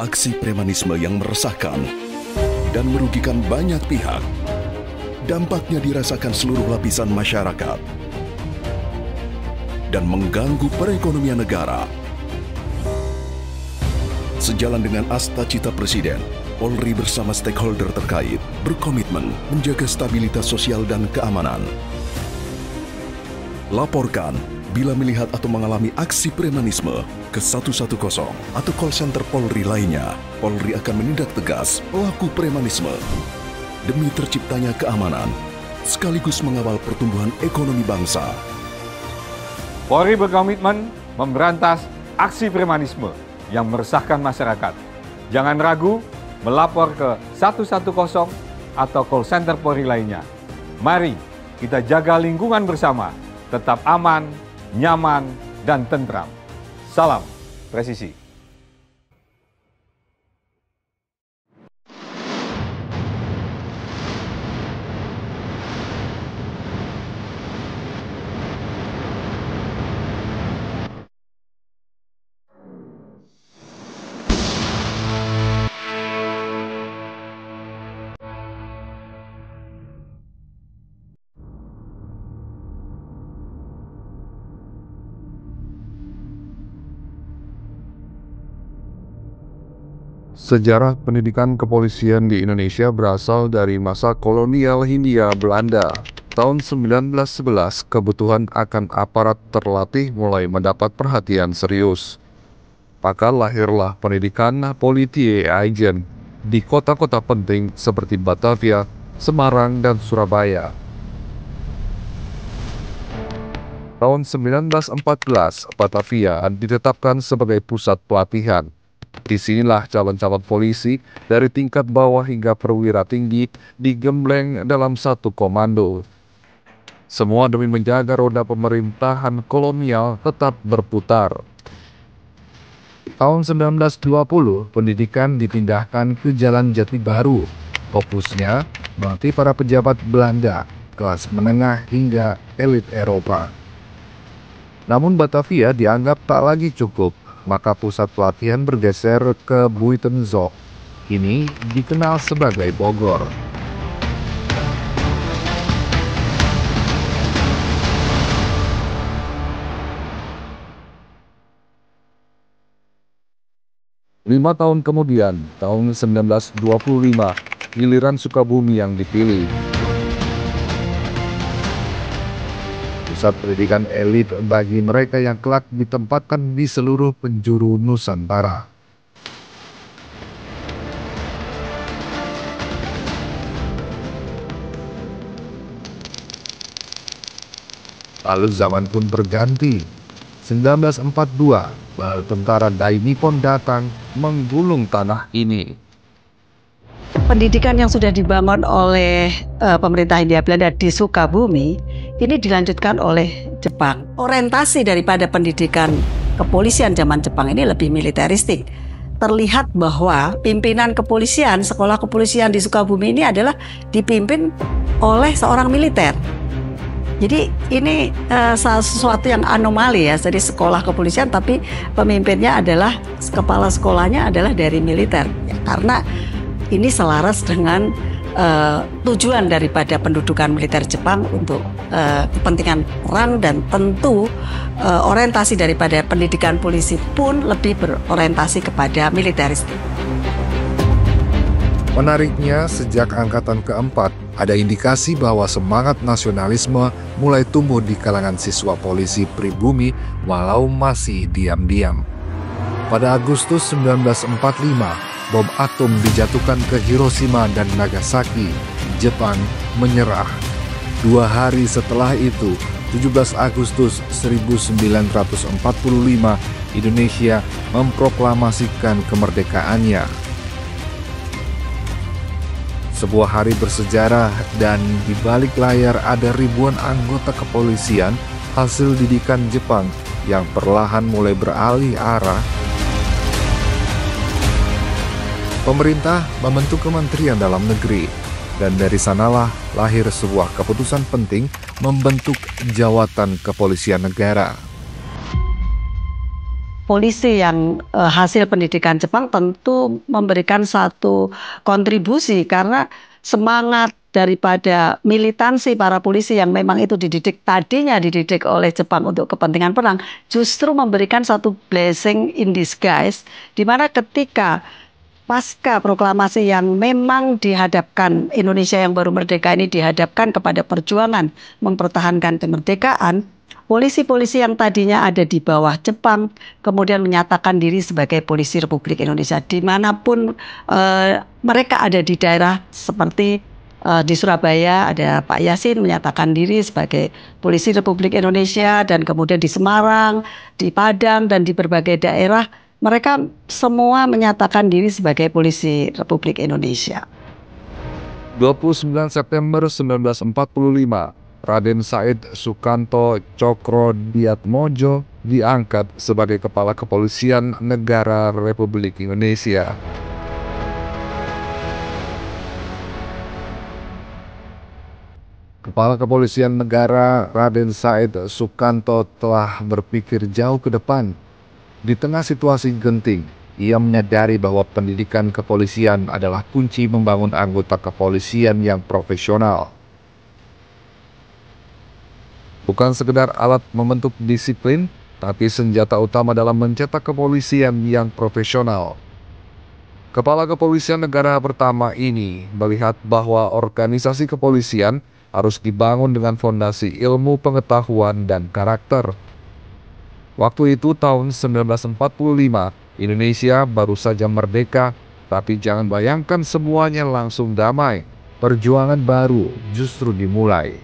Aksi premanisme yang meresahkan dan merugikan banyak pihak. Dampaknya dirasakan seluruh lapisan masyarakat dan mengganggu perekonomian negara. Sejalan dengan asta-cita Presiden, Polri bersama stakeholder terkait berkomitmen menjaga stabilitas sosial dan keamanan. Laporkan bila melihat atau mengalami aksi premanisme ke 110 atau call center Polri lainnya. Polri akan menindak tegas pelaku premanisme demi terciptanya keamanan sekaligus mengawal pertumbuhan ekonomi bangsa. Polri berkomitmen memberantas aksi premanisme yang meresahkan masyarakat. Jangan ragu melapor ke 110 atau call center Polri lainnya. Mari kita jaga lingkungan bersama, tetap aman, nyaman, dan tentram. Salam presisi. Sejarah pendidikan kepolisian di Indonesia berasal dari masa kolonial Hindia Belanda. Tahun 1911, kebutuhan akan aparat terlatih mulai mendapat perhatian serius. Maka lahirlah pendidikan politie agent di kota-kota penting seperti Batavia, Semarang, dan Surabaya. Tahun 1914, Batavia ditetapkan sebagai pusat pelatihan. Disinilah calon-calon polisi dari tingkat bawah hingga perwira tinggi digembleng dalam satu komando. Semua demi menjaga roda pemerintahan kolonial tetap berputar. Tahun 1920, pendidikan dipindahkan ke Jalan Jati Baru. Fokusnya melatih para pejabat Belanda, kelas menengah hingga elit Eropa. Namun Batavia dianggap tak lagi cukup. Maka pusat pelatihan bergeser ke Buitenzorg. Ini dikenal sebagai Bogor. Lima tahun kemudian, tahun 1925, giliran Sukabumi yang dipilih. Pusat pendidikan elit bagi mereka yang kelak ditempatkan di seluruh penjuru Nusantara. Lalu zaman pun berganti. 1942, bala tentara Dai Nippon datang menggulung tanah ini. Pendidikan yang sudah dibangun oleh pemerintah Hindia Belanda di Sukabumi ini dilanjutkan oleh Jepang. Orientasi daripada pendidikan kepolisian zaman Jepang ini lebih militeristik. Terlihat bahwa pimpinan kepolisian, sekolah kepolisian di Sukabumi ini adalah dipimpin oleh seorang militer. Jadi ini sesuatu yang anomali ya. Jadi sekolah kepolisian tapi pemimpinnya adalah, kepala sekolahnya adalah dari militer. Ya, karena ini selaras dengan tujuan daripada pendudukan militer Jepang untuk kepentingan perang, dan tentu orientasi daripada pendidikan polisi pun lebih berorientasi kepada militeristik. Menariknya, sejak angkatan keempat, ada indikasi bahwa semangat nasionalisme mulai tumbuh di kalangan siswa polisi pribumi walau masih diam-diam. Pada Agustus 1945, bom atom dijatuhkan ke Hiroshima dan Nagasaki. Jepang menyerah. 2 hari setelah itu, 17 Agustus 1945, Indonesia memproklamasikan kemerdekaannya. Sebuah hari bersejarah, dan di balik layar ada ribuan anggota kepolisian hasil didikan Jepang yang perlahan mulai beralih arah. Pemerintah membentuk Kementerian Dalam Negeri, dan dari sanalah lahir sebuah keputusan penting membentuk Jawatan Kepolisian Negara. polisi yang hasil pendidikan Jepang tentu memberikan satu kontribusi karena semangat daripada militansi para polisi yang memang itu tadinya dididik oleh Jepang untuk kepentingan perang, justru memberikan satu blessing in disguise, di mana ketika pasca proklamasi yang memang dihadapkan, Indonesia yang baru merdeka ini dihadapkan kepada perjuangan mempertahankan kemerdekaan, polisi-polisi yang tadinya ada di bawah Jepang kemudian menyatakan diri sebagai polisi Republik Indonesia dimanapun mereka ada di daerah. Seperti di Surabaya ada Pak Yasin menyatakan diri sebagai polisi Republik Indonesia, dan kemudian di Semarang, di Padang, dan di berbagai daerah mereka semua menyatakan diri sebagai polisi Republik Indonesia. 29 September 1945, Raden Said Sukanto Cokro-Diatmojo diangkat sebagai Kepala Kepolisian Negara Republik Indonesia. Kepala Kepolisian Negara Raden Said Sukanto telah berpikir jauh ke depan. Di tengah situasi genting, ia menyadari bahwa pendidikan kepolisian adalah kunci membangun anggota kepolisian yang profesional. Bukan sekedar alat membentuk disiplin, tapi senjata utama dalam mencetak kepolisian yang profesional. Kepala Kepolisian Negara pertama ini melihat bahwa organisasi kepolisian harus dibangun dengan fondasi ilmu pengetahuan dan karakter. Waktu itu tahun 1945, Indonesia baru saja merdeka, tapi jangan bayangkan semuanya langsung damai. Perjuangan baru justru dimulai.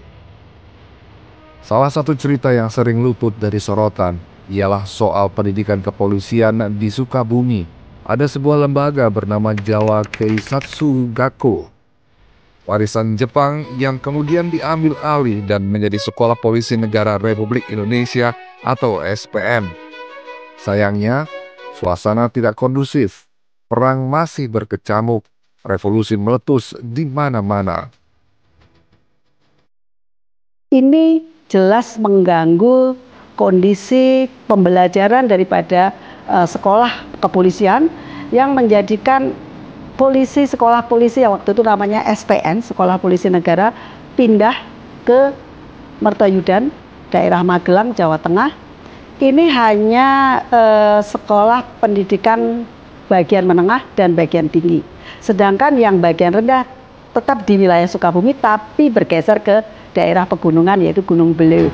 Salah satu cerita yang sering luput dari sorotan ialah soal pendidikan kepolisian di Sukabumi. Ada sebuah lembaga bernama Jawa Keisatsu Gakko, warisan Jepang yang kemudian diambil alih dan menjadi Sekolah Polisi Negara Republik Indonesia atau SPN. Sayangnya, suasana tidak kondusif. Perang masih berkecamuk, revolusi meletus di mana-mana. Ini jelas mengganggu kondisi pembelajaran daripada sekolah kepolisian yang menjadikan polisi, sekolah polisi yang waktu itu namanya SPN, Sekolah Polisi Negara, pindah ke Mertoyudan, daerah Magelang, Jawa Tengah. Ini hanya sekolah pendidikan bagian menengah dan bagian tinggi. Sedangkan yang bagian rendah tetap di wilayah Sukabumi, tapi bergeser ke daerah pegunungan, yaitu Gunung Beleu.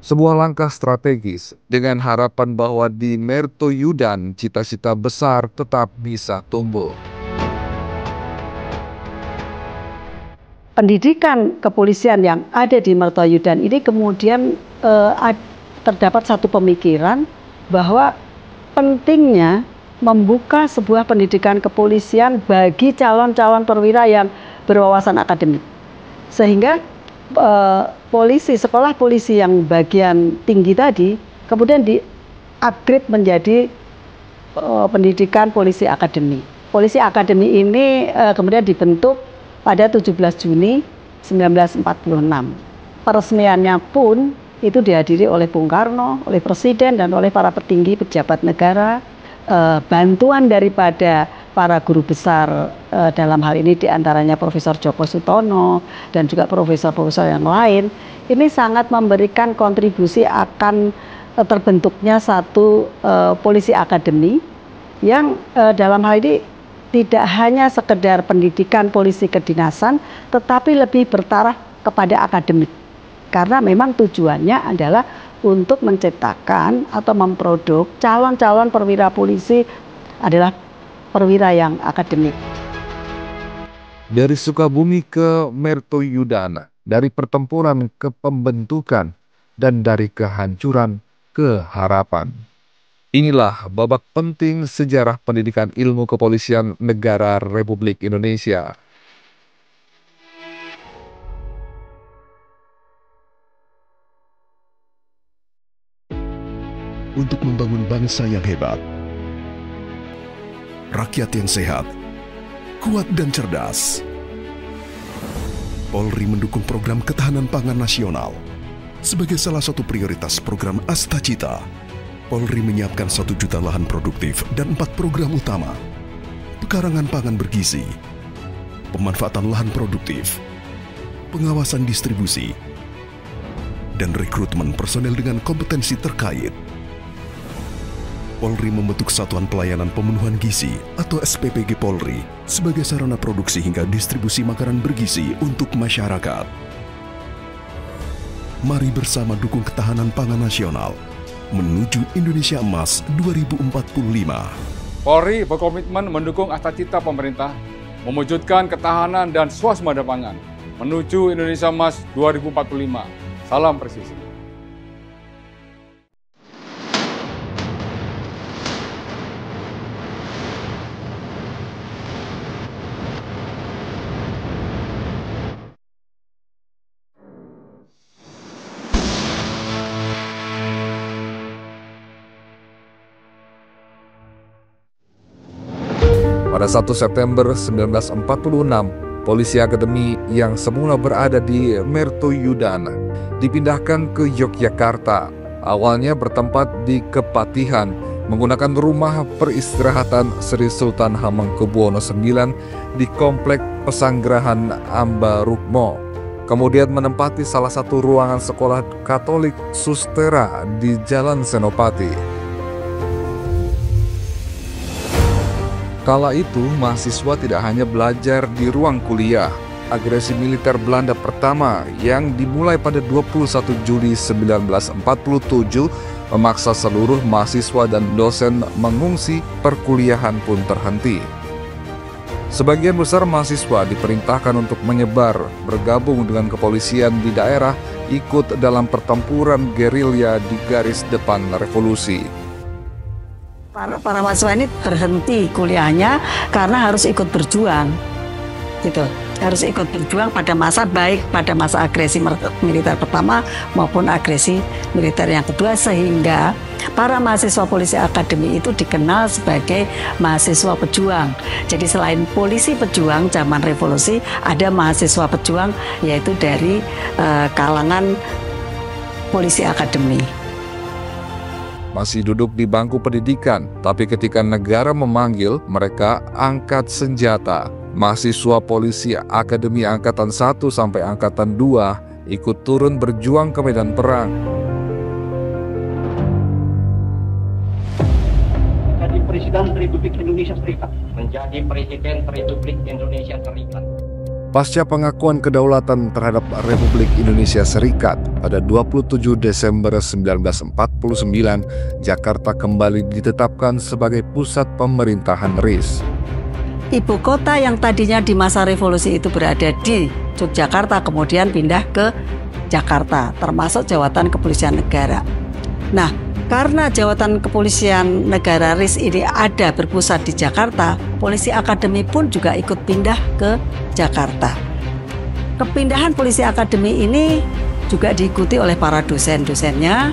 Sebuah langkah strategis dengan harapan bahwa di Mertoyudan cita-cita besar tetap bisa tumbuh. Pendidikan kepolisian yang ada di Mertoyudan ini kemudian terdapat satu pemikiran bahwa pentingnya membuka sebuah pendidikan kepolisian bagi calon-calon perwira yang berwawasan akademik. Sehingga polisi, sekolah polisi yang bagian tinggi tadi kemudian di-upgrade menjadi pendidikan polisi akademi. Polisi akademi ini kemudian dibentuk pada 17 Juni 1946. Peresmiannya pun itu dihadiri oleh Bung Karno, oleh Presiden, dan oleh para petinggi pejabat negara. Bantuan daripada para guru besar dalam hal ini diantaranya Profesor Djoko Sutono dan juga profesor-profesor yang lain, ini sangat memberikan kontribusi akan terbentuknya satu polisi akademi yang dalam hal ini tidak hanya sekedar pendidikan polisi kedinasan, tetapi lebih bertaraf kepada akademik. Karena memang tujuannya adalah untuk menciptakan atau memproduk calon-calon perwira polisi adalah perwira yang akademik. Dari Sukabumi ke Mertoyudan, dari pertempuran ke pembentukan, dan dari kehancuran ke harapan. Inilah babak penting sejarah pendidikan ilmu kepolisian Negara Republik Indonesia. Untuk membangun bangsa yang hebat, rakyat yang sehat, kuat dan cerdas, Polri mendukung program ketahanan pangan nasional Sebagai salah satu prioritas program Astacita, Polri menyiapkan 1 juta lahan produktif dan 4 program utama. Pekarangan pangan bergizi, pemanfaatan lahan produktif, pengawasan distribusi, dan rekrutmen personel dengan kompetensi terkait. Polri membentuk Satuan Pelayanan Pemenuhan Gizi atau SPPG Polri sebagai sarana produksi hingga distribusi makanan bergizi untuk masyarakat. Mari bersama dukung ketahanan pangan nasional menuju Indonesia Emas 2045. Polri berkomitmen mendukung Astacita pemerintah, mewujudkan ketahanan dan swasembada pangan menuju Indonesia Emas 2045. Salam presisi. Pada 1 September 1946, Polisi Akademi yang semula berada di Mertoyudan dipindahkan ke Yogyakarta. Awalnya bertempat di Kepatihan, menggunakan rumah peristirahatan Sri Sultan Hamengkubuwono IX di Komplek Pesanggerahan Ambarukmo. Kemudian menempati salah satu ruangan sekolah Katolik Sustera di Jalan Senopati. Kala itu, mahasiswa tidak hanya belajar di ruang kuliah. Agresi militer Belanda pertama yang dimulai pada 21 Juli 1947 memaksa seluruh mahasiswa dan dosen mengungsi, perkuliahan pun terhenti. Sebagian besar mahasiswa diperintahkan untuk menyebar, bergabung dengan kepolisian di daerah, ikut dalam pertempuran gerilya di garis depan revolusi. Para mahasiswa ini berhenti kuliahnya karena harus ikut berjuang, gitu. Harus ikut berjuang pada masa baik pada masa agresi militer pertama maupun agresi militer yang kedua, sehingga para mahasiswa Polisi Akademi itu dikenal sebagai mahasiswa pejuang. Jadi selain polisi pejuang zaman revolusi, ada mahasiswa pejuang yaitu dari kalangan Polisi Akademi. Masih duduk di bangku pendidikan, tapi ketika negara memanggil, mereka angkat senjata. Mahasiswa Polisi Akademi Angkatan 1 sampai Angkatan 2 ikut turun berjuang ke medan perang. Menjadi Presiden Republik Indonesia Serikat. Menjadi Presiden Republik Indonesia Serikat. Pasca pengakuan kedaulatan terhadap Republik Indonesia Serikat pada 27 Desember 1949, Jakarta kembali ditetapkan sebagai pusat pemerintahan RIS. Ibu kota yang tadinya di masa revolusi itu berada di Yogyakarta kemudian pindah ke Jakarta, termasuk jabatan kepolisian negara. Nah, karena jabatan kepolisian negara RIS ini ada berpusat di Jakarta, Polisi Akademi pun juga ikut pindah ke Jakarta. Kepindahan Polisi Akademi ini juga diikuti oleh para dosen-dosennya.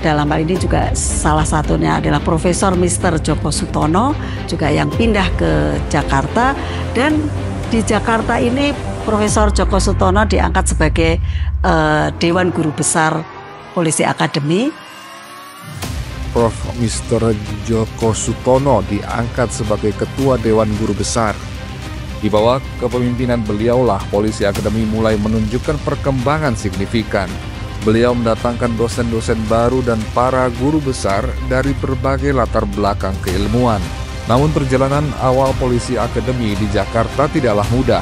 Dalam hal ini juga salah satunya adalah Profesor Mr. Djoko Sutono juga yang pindah ke Jakarta, dan di Jakarta ini Profesor Djoko Sutono diangkat sebagai Dewan Guru Besar Polisi Akademi. Prof. Mr. Djoko Sutono diangkat sebagai Ketua Dewan Guru Besar. Di bawah kepemimpinan beliaulah Polisi Akademi mulai menunjukkan perkembangan signifikan. Beliau mendatangkan dosen-dosen baru dan para guru besar dari berbagai latar belakang keilmuan. Namun perjalanan awal Polisi Akademi di Jakarta tidaklah mudah.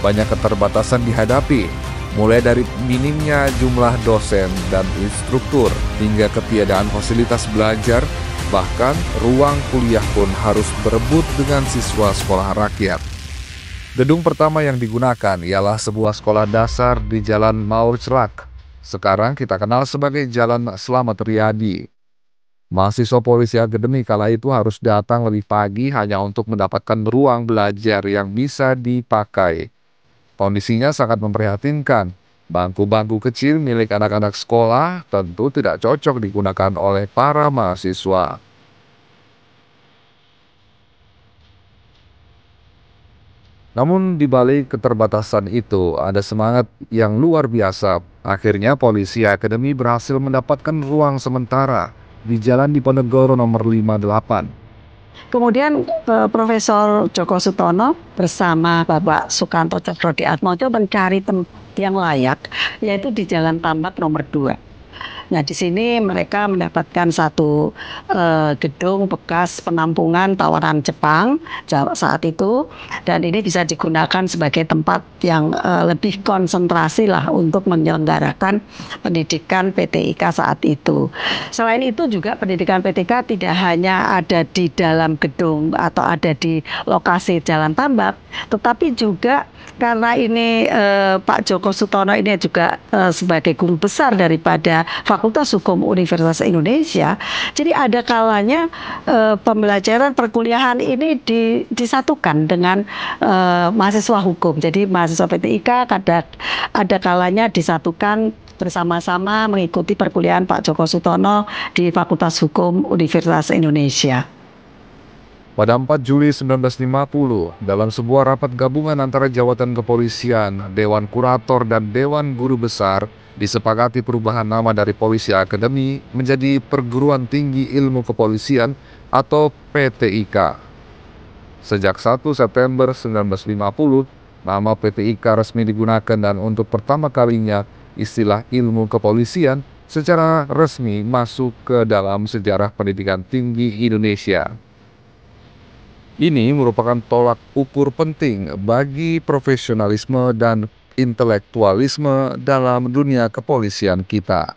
Banyak keterbatasan dihadapi, mulai dari minimnya jumlah dosen dan instruktur hingga ketiadaan fasilitas belajar, bahkan ruang kuliah pun harus berebut dengan siswa sekolah rakyat. Gedung pertama yang digunakan ialah sebuah sekolah dasar di Jalan Maurcelak. Sekarang kita kenal sebagai Jalan Slamet Riyadi. Mahasiswa Polisi Akademi kala itu harus datang lebih pagi hanya untuk mendapatkan ruang belajar yang bisa dipakai. Kondisinya sangat memprihatinkan. Bangku-bangku kecil milik anak-anak sekolah tentu tidak cocok digunakan oleh para mahasiswa. Namun di balik keterbatasan itu ada semangat yang luar biasa. Akhirnya Polisi Akademi berhasil mendapatkan ruang sementara di Jalan Diponegoro nomor 58. Kemudian Profesor Djoko Sutono bersama Bapak Sukanto Cokroatmojo mencari tempat yang layak, yaitu di Jalan Tambak nomor 2. Nah, di sini mereka mendapatkan satu gedung bekas penampungan tawanan Jepang saat itu, dan ini bisa digunakan sebagai tempat yang lebih konsentrasi lah untuk menyelenggarakan pendidikan PTIK saat itu. Selain itu juga pendidikan PTIK tidak hanya ada di dalam gedung atau ada di lokasi Jalan Tambak, tetapi juga karena ini Pak Djoko Sutono ini juga sebagai guru besar daripada Fakultas Hukum Universitas Indonesia, jadi ada kalanya pembelajaran perkuliahan ini disatukan dengan mahasiswa hukum. Jadi mahasiswa PTIK ada kalanya disatukan bersama-sama mengikuti perkuliahan Pak Djoko Sutono di Fakultas Hukum Universitas Indonesia. Pada 4 Juli 1950, dalam sebuah rapat gabungan antara Jawatan Kepolisian, Dewan Kurator, dan Dewan Guru Besar, disepakati perubahan nama dari Polisi Akademi menjadi Perguruan Tinggi Ilmu Kepolisian atau PTIK. Sejak 1 September 1950, nama PTIK resmi digunakan dan untuk pertama kalinya istilah ilmu kepolisian secara resmi masuk ke dalam sejarah pendidikan tinggi Indonesia. Ini merupakan tolak ukur penting bagi profesionalisme dan intelektualisme dalam dunia kepolisian kita.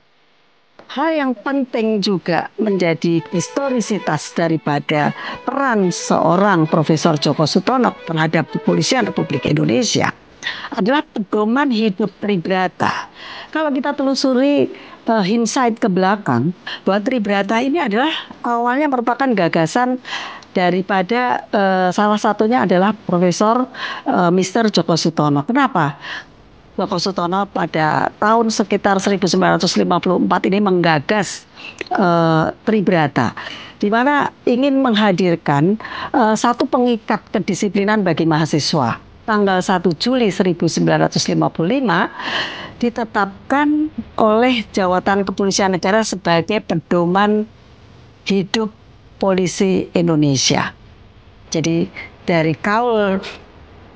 Hal yang penting juga menjadi historisitas daripada peran seorang Profesor Djoko Sutono terhadap kepolisian Republik Indonesia adalah pedoman hidup Tribrata. Kalau kita telusuri hindsight ke belakang, bahwa Tribrata ini adalah awalnya merupakan gagasan daripada salah satunya adalah Profesor Mr. Djoko Sutono. Kenapa? Djoko Sutono pada tahun sekitar 1954 ini menggagas Tribrata, di mana ingin menghadirkan satu pengikat kedisiplinan bagi mahasiswa. Tanggal 1 Juli 1955 ditetapkan oleh Jawatan Kepolisian Negara sebagai pedoman hidup polisi Indonesia. Jadi dari kaul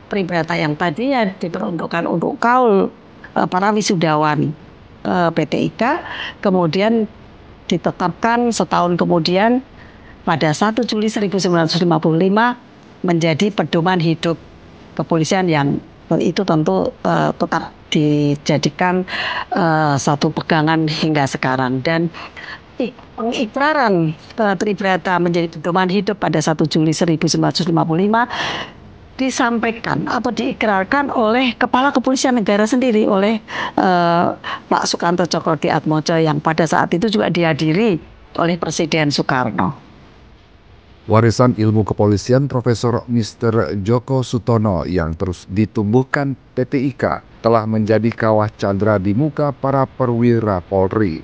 Tribrata yang tadinya diperuntukkan untuk kaul para wisudawan PTIK, kemudian ditetapkan setahun kemudian pada 1 Juli 1955 menjadi pedoman hidup kepolisian, yang itu tentu tetap dijadikan satu pegangan hingga sekarang. Dan pengikraran Tribrata menjadi pedoman hidup pada 1 Juli 1955 disampaikan atau diikrarkan oleh Kepala Kepolisian Negara sendiri, oleh Pak Sukanto Cokroatmojo, yang pada saat itu juga dihadiri oleh Presiden Soekarno. Warisan ilmu kepolisian Profesor Mr. Djoko Sutono yang terus ditumbuhkan PTIK telah menjadi kawah candra di muka para perwira Polri.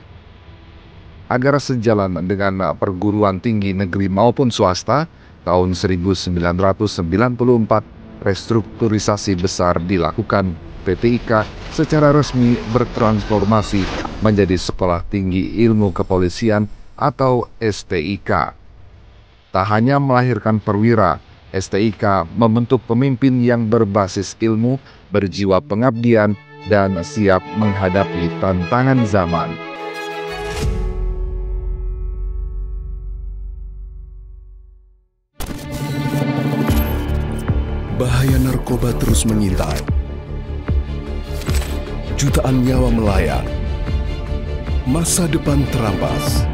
Agar sejalan dengan perguruan tinggi negeri maupun swasta, tahun 1994 restrukturisasi besar dilakukan. PTIK secara resmi bertransformasi menjadi Sekolah Tinggi Ilmu Kepolisian atau STIK. Tak hanya melahirkan perwira, STIK membentuk pemimpin yang berbasis ilmu, berjiwa pengabdian, dan siap menghadapi tantangan zaman. Bahaya narkoba terus mengintai. Jutaan nyawa melayang. Masa depan terampas.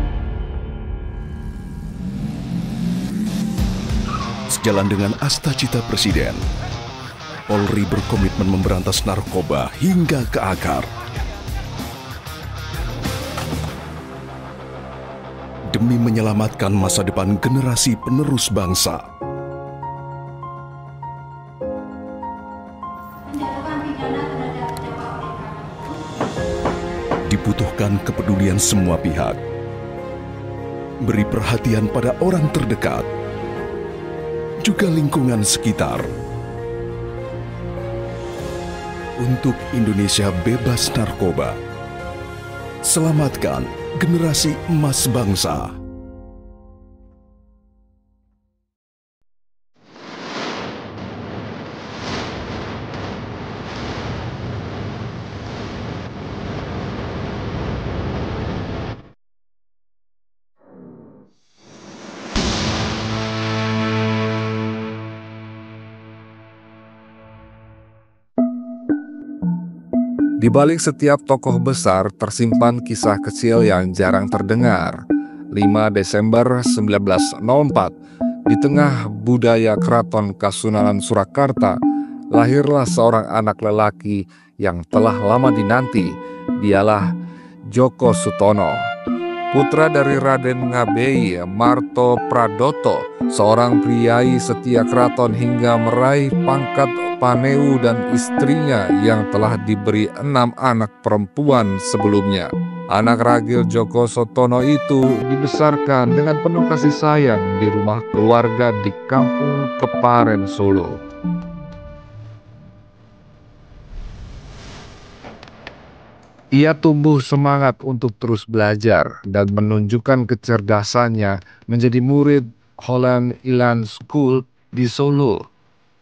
Sejalan dengan asta-cita Presiden, Polri berkomitmen memberantas narkoba hingga ke akar. Demi menyelamatkan masa depan generasi penerus bangsa. Dibutuhkan kepedulian semua pihak. Beri perhatian pada orang terdekat, juga lingkungan sekitar. untuk Indonesia bebas narkoba. Selamatkan generasi emas bangsa. Di balik setiap tokoh besar tersimpan kisah kecil yang jarang terdengar. 5 Desember 1904, di tengah budaya Keraton Kasunanan Surakarta, lahirlah seorang anak lelaki yang telah lama dinanti. Dialah Djoko Sutono, putra dari Raden Ngabei Marto Pradoto, seorang priai setia keraton hingga meraih pangkat Paneu dan istrinya yang telah diberi 6 anak perempuan sebelumnya. Anak ragil Djoko Sutono itu dibesarkan dengan penuh kasih sayang di rumah keluarga di Kampung Keparen, Solo. Ia tumbuh semangat untuk terus belajar dan menunjukkan kecerdasannya menjadi murid Holland Island School di Solo.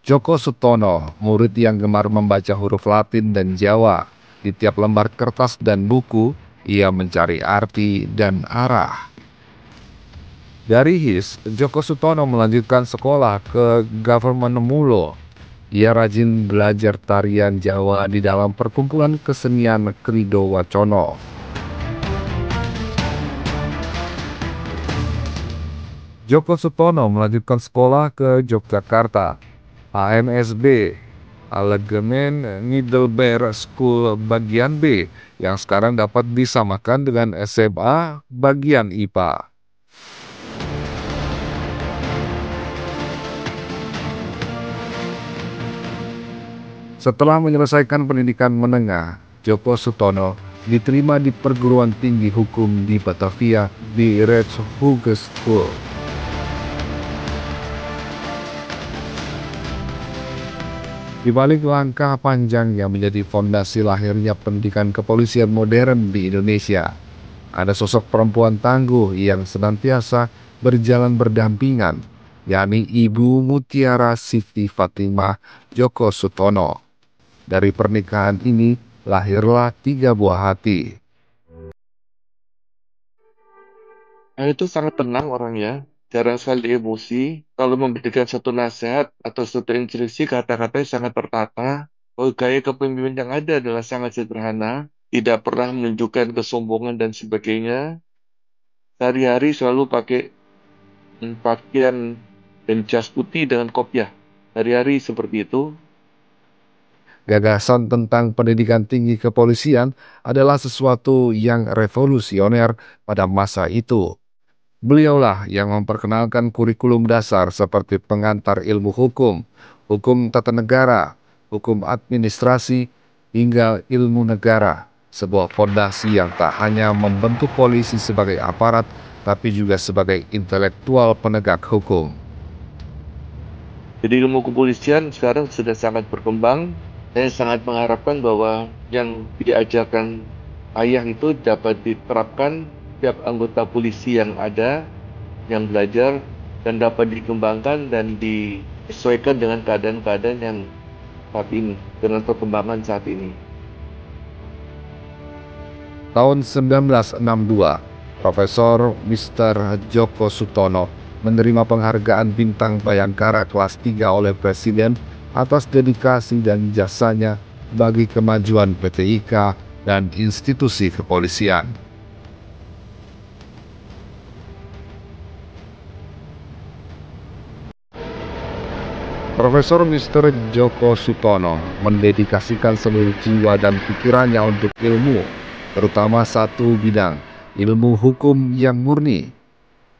Djoko Sutono, murid yang gemar membaca huruf Latin dan Jawa. Di tiap lembar kertas dan buku, ia mencari arti dan arah. Dari HIS, Djoko Sutono melanjutkan sekolah ke Government Mulo. Ia rajin belajar tarian Jawa di dalam perkumpulan kesenian Krido Wacono. Djoko Sutono melanjutkan sekolah ke Yogyakarta, ANSB, Allegemen Middelbaar School bagian B, yang sekarang dapat disamakan dengan SMA bagian IPA. Setelah menyelesaikan pendidikan menengah, Djoko Sutono diterima di perguruan tinggi hukum di Batavia di Rijkshogeschool. Di balik langkah panjang yang menjadi fondasi lahirnya pendidikan kepolisian modern di Indonesia, ada sosok perempuan tangguh yang senantiasa berjalan berdampingan, yakni Ibu Mutiara Siti Fatimah Djoko Sutono. Dari pernikahan ini lahirlah 3 buah hati. Itu sangat tenang orangnya, jarang sekali emosi. Kalau memberikan satu nasihat atau satu instruksi, kata-katanya sangat tertata. Gaya kepemimpinan yang ada adalah sangat sederhana, tidak pernah menunjukkan kesombongan dan sebagainya. Sehari-hari selalu pakai pakaian dan jas putih dengan kopiah. Hari-hari seperti itu. Gagasan tentang pendidikan tinggi kepolisian adalah sesuatu yang revolusioner pada masa itu. Beliaulah yang memperkenalkan kurikulum dasar seperti pengantar ilmu hukum, hukum tata negara, hukum administrasi, hingga ilmu negara. Sebuah fondasi yang tak hanya membentuk polisi sebagai aparat, tapi juga sebagai intelektual penegak hukum. Jadi ilmu kepolisian sekarang sudah sangat berkembang. Saya sangat mengharapkan bahwa yang diajarkan ayah itu dapat diterapkan setiap anggota polisi yang ada, yang belajar, dan dapat dikembangkan dan disesuaikan dengan keadaan-keadaan yang saat ini, dengan perkembangan saat ini. Tahun 1962, Profesor Mr. Djoko Sutono menerima penghargaan Bintang Bayangkara kelas 3 oleh Presiden atas dedikasi dan jasanya bagi kemajuan PT IKA dan institusi kepolisian. Profesor Mr. Djoko Sutono mendedikasikan seluruh jiwa dan pikirannya untuk ilmu, terutama satu bidang, ilmu hukum yang murni.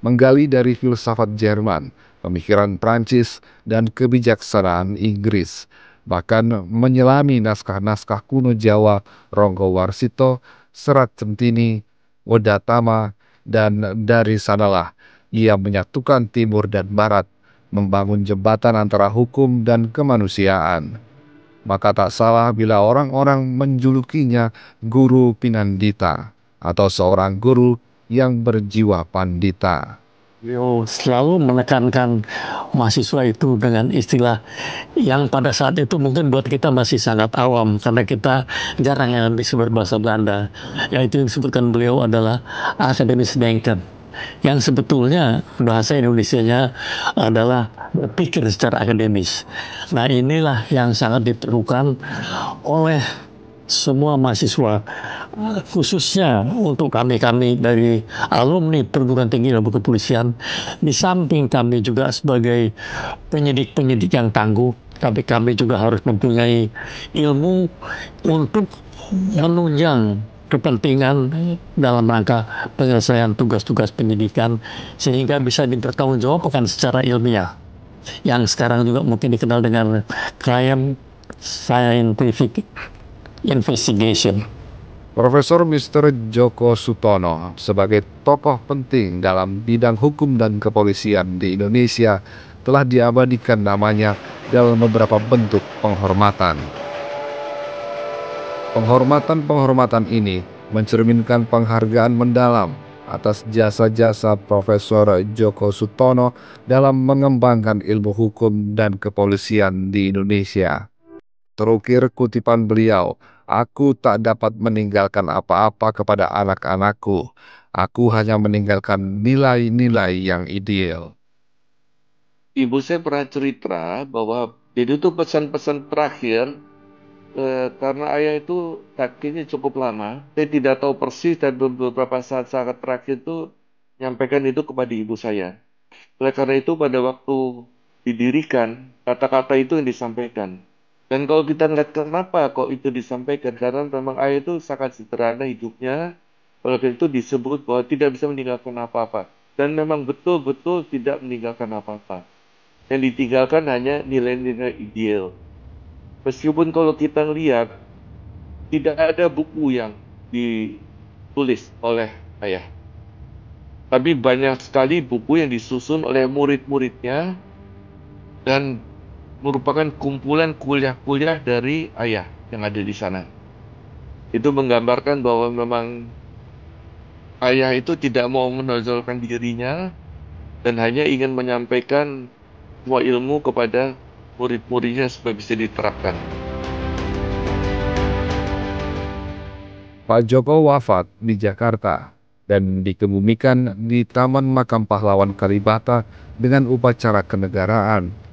Menggali dari filsafat Jerman, pemikiran Prancis, dan kebijaksanaan Inggris, bahkan menyelami naskah-naskah kuno Jawa, Ronggo Warsito, Serat Centini, Wedatama, dan dari sanalah ia menyatukan Timur dan Barat, membangun jembatan antara hukum dan kemanusiaan. maka tak salah bila orang-orang menjulukinya guru Pinandita atau seorang guru yang berjiwa pandita. Beliau selalu menekankan mahasiswa itu dengan istilah yang pada saat itu mungkin buat kita masih sangat awam karena kita jarang yang disebut bahasa Belanda. Yaitu yang disebutkan beliau adalah akademis denken, yang sebetulnya bahasa Indonesianya adalah berpikir secara akademis. Nah, inilah yang sangat diperlukan oleh semua mahasiswa, khususnya untuk kami dari alumni perguruan tinggi ilmu kepolisian. Di samping kami juga sebagai penyidik yang tangguh, tapi kami juga harus mempunyai ilmu untuk menunjang kepentingan dalam rangka penyelesaian tugas-tugas pendidikan sehingga bisa dipertanggungjawabkan secara ilmiah, yang sekarang juga mungkin dikenal dengan crime scientific investigation. Profesor Mr. Djoko Sutono sebagai tokoh penting dalam bidang hukum dan kepolisian di Indonesia telah diabadikan namanya dalam beberapa bentuk penghormatan. Penghormatan ini mencerminkan penghargaan mendalam atas jasa-jasa Profesor Djoko Sutono dalam mengembangkan ilmu hukum dan kepolisian di Indonesia. Terukir kutipan beliau, "Aku tak dapat meninggalkan apa-apa kepada anak-anakku. Aku hanya meninggalkan nilai-nilai yang ideal." Ibu saya pernah cerita bahwa itu tuh pesan-pesan terakhir karena ayah itu sakitnya cukup lama. Saya tidak tahu persis dan beberapa saat-saat terakhir itu menyampaikan itu kepada ibu saya. Oleh karena itu pada waktu didirikan, kata-kata itu yang disampaikan. Dan kalau kita lihat kenapa kok itu disampaikan, karena memang ayah itu sangat sederhana hidupnya, oleh karena itu disebut bahwa tidak bisa meninggalkan apa-apa. Dan memang betul-betul tidak meninggalkan apa-apa. Yang ditinggalkan hanya nilai-nilai ideal. Meskipun kalau kita lihat, tidak ada buku yang ditulis oleh ayah. Tapi banyak sekali buku yang disusun oleh murid-muridnya dan merupakan kumpulan kuliah-kuliah dari ayah yang ada di sana. Itu menggambarkan bahwa memang ayah itu tidak mau menonjolkan dirinya dan hanya ingin menyampaikan semua ilmu kepada murid-muridnya supaya bisa diterapkan. Pak Djoko wafat di Jakarta dan dikebumikan di Taman Makam Pahlawan Kalibata dengan upacara kenegaraan.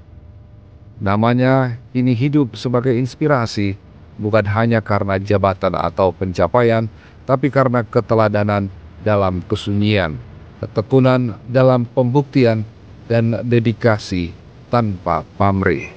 Namanya kini hidup sebagai inspirasi, bukan hanya karena jabatan atau pencapaian, tapi karena keteladanan dalam kesunyian, ketekunan dalam pembuktian, dan dedikasi tanpa pamrih.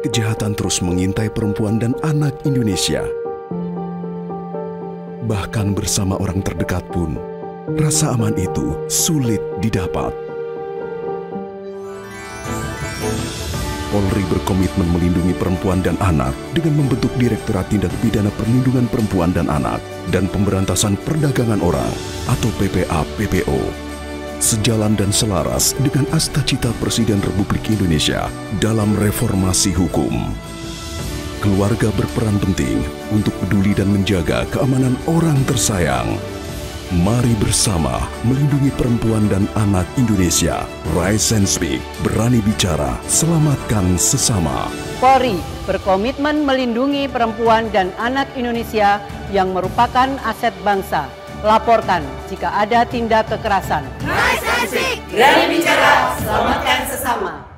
Kejahatan terus mengintai perempuan dan anak Indonesia. Bahkan bersama orang terdekat pun, rasa aman itu sulit didapat. Polri berkomitmen melindungi perempuan dan anak dengan membentuk Direktorat Tindak Pidana Perlindungan Perempuan dan Anak dan Pemberantasan Perdagangan Orang atau PPA-PPO. Sejalan dan selaras dengan asta-cita Presiden Republik Indonesia dalam reformasi hukum. Keluarga berperan penting untuk peduli dan menjaga keamanan orang tersayang. Mari bersama melindungi perempuan dan anak Indonesia. Rise and Speak, berani bicara, selamatkan sesama. Polri berkomitmen melindungi perempuan dan anak Indonesia yang merupakan aset bangsa. Laporkan jika ada tindak kekerasan. Berani bicara, selamatkan sesama.